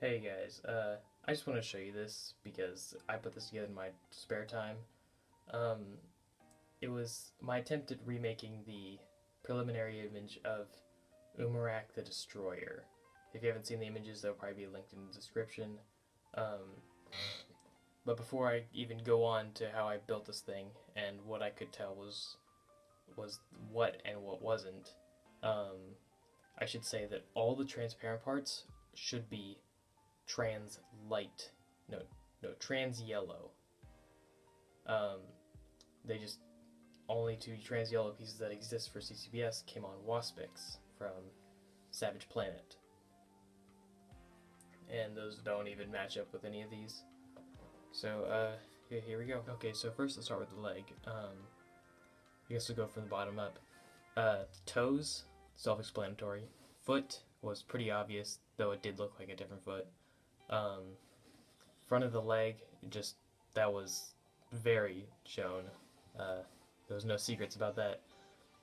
Hey guys, I just want to show you this because I put this together in my spare time. Um, it was my attempt at remaking the preliminary image of Umarak the Destroyer. If you haven't seen the images, they'll probably be linked in the description. Um, but before I even go on to how I built this thing and what I could tell was what and what wasn't, um, I should say that all the transparent parts should be trans light. No, no, trans yellow. Um, they just only two trans yellow pieces that exist for CCBS came on Waspix from Savage Planet, and those don't even match up with any of these. So here we go. Okay, so first let's start with the leg. I guess we'll go from the bottom up. Toes, self-explanatory. Foot was pretty obvious, though it did look like a different foot. Um, Front of the leg, just that was very shown. There was no secrets about that.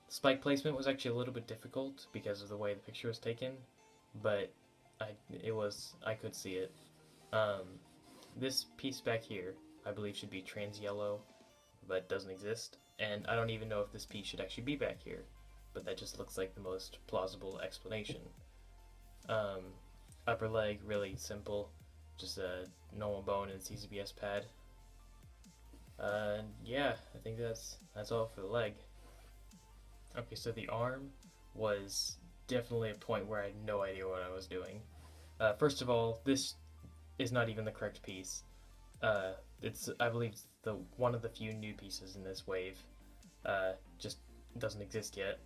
Spike placement was actually a little bit difficult because of the way the picture was taken, but I could see it. Um, this piece back here, I believe, should be trans yellow, but doesn't exist, and I don't even know if this piece should actually be back here, but that just looks like the most plausible explanation. Um, Upper leg, really simple, just a normal bone and CCBS pad. Yeah, I think that's all for the leg. Okay, so the arm was definitely a point where I had no idea what I was doing. First of all, this is not even the correct piece. It's I believe it's the one of the few new pieces in this wave. Just doesn't exist yet.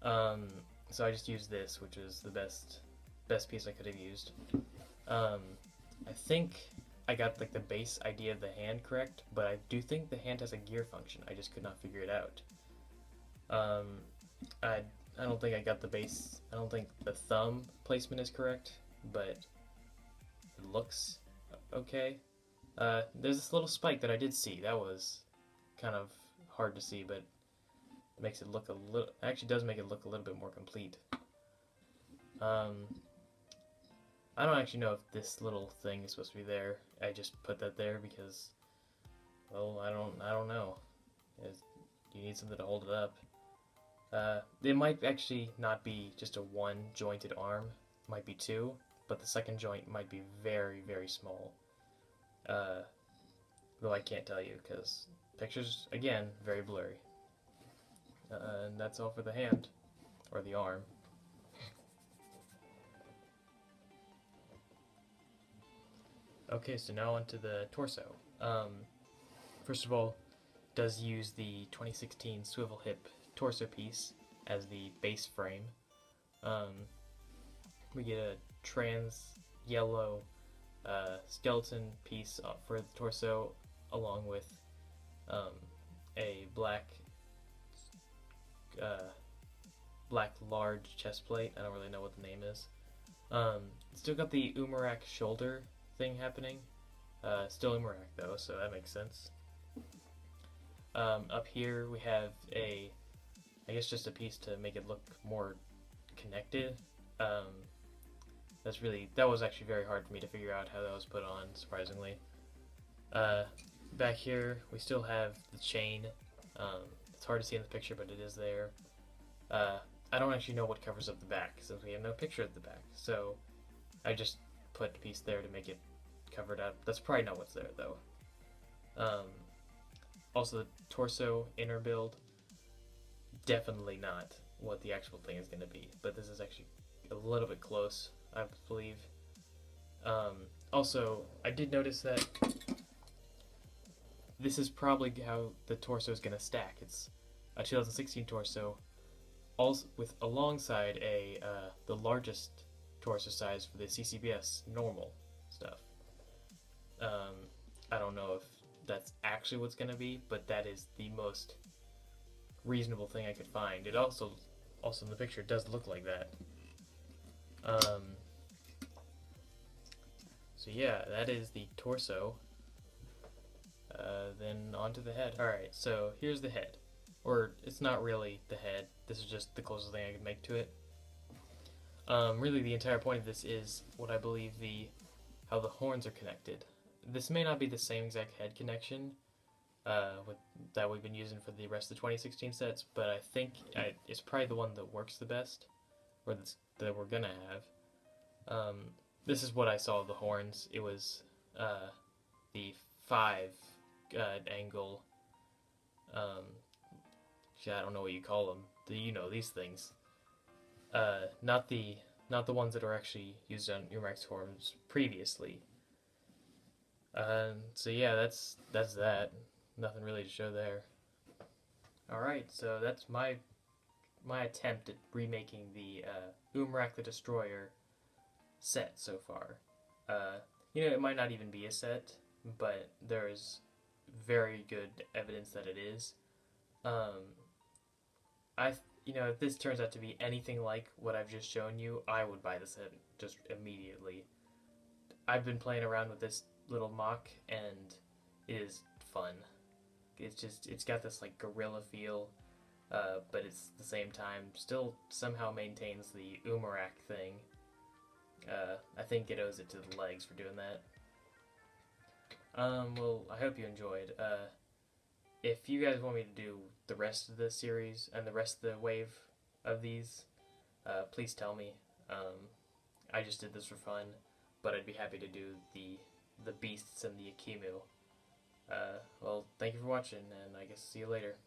So I just used this, which is the best piece I could have used. I think I got like the base idea of the hand correct, but I do think the hand has a gear function. I just could not figure it out. Um, I don't think I got the base. I don't think the thumb placement is correct, but it looks okay. There's this little spike that I did see. That was kind of hard to see, but it makes it look a little. Actually, does make it look a little bit more complete. I don't actually know if this little thing is supposed to be there. I just put that there because, well, I don't know. You need something to hold it up. It might actually not be just a one jointed arm. It might be two, but the second joint might be very, very small. Though I can't tell you because pictures, again, very blurry. And that's all for the hand, or the arm. Okay, so now onto the torso. First of all, does use the 2016 swivel hip torso piece as the base frame. Um, we get a trans yellow skeleton piece for the torso, along with a uh, black large chest plate. I don't really know what the name is. Still got the Umarak shoulder thing happening. Still Umarak though, so that makes sense. Up here we have I guess just a piece to make it look more connected. That was actually very hard for me to figure out how that was put on, surprisingly. Back here we still have the chain. It's hard to see in the picture, but it is there. I don't actually know what covers up the back since we have no picture of the back, so I just put a piece there to make it covered up. That's probably not what's there though. Also, the torso inner build, definitely not what the actual thing is going to be, but this is actually a little bit close, I believe. Also, I did notice that this is probably how the torso is going to stack. It's a 2016 torso, also with alongside the largest torso size for the CCBS normal stuff. I don't know if that's actually what's going to be, but that is the most reasonable thing I could find. It also in the picture does look like that. So yeah, that is the torso. Then onto the head. Alright, so here's the head. Or it's not really the head. This is just the closest thing I could make to it. Really the entire point of this is what I believe the how the horns are connected. This may not be the same exact head connection that we've been using for the rest of the 2016 sets, but I think it's probably the one that works the best, or that we're gonna have. This is what I saw of the horns. It was the 5 angle. Um, I don't know what you call them. These things. Not the ones that are actually used on Umarak's horns previously. So yeah, that's that. Nothing really to show there. All right, so that's my attempt at remaking the Umarak the Destroyer set so far. It might not even be a set, but there's very good evidence that it is. I if this turns out to be anything like what I've just shown you, I would buy the set just immediately. I've been playing around with this little MOC, and it is fun. It's got this like guerrilla feel, but it's at the same time still somehow maintains the Umarak thing. I think it owes it to the legs for doing that. Well, I hope you enjoyed. If you guys want me to do the rest of the series and the rest of the wave of these, please tell me. I just did this for fun, but I'd be happy to do the beasts and the Akimu. Well, thank you for watching, and I guess see you later.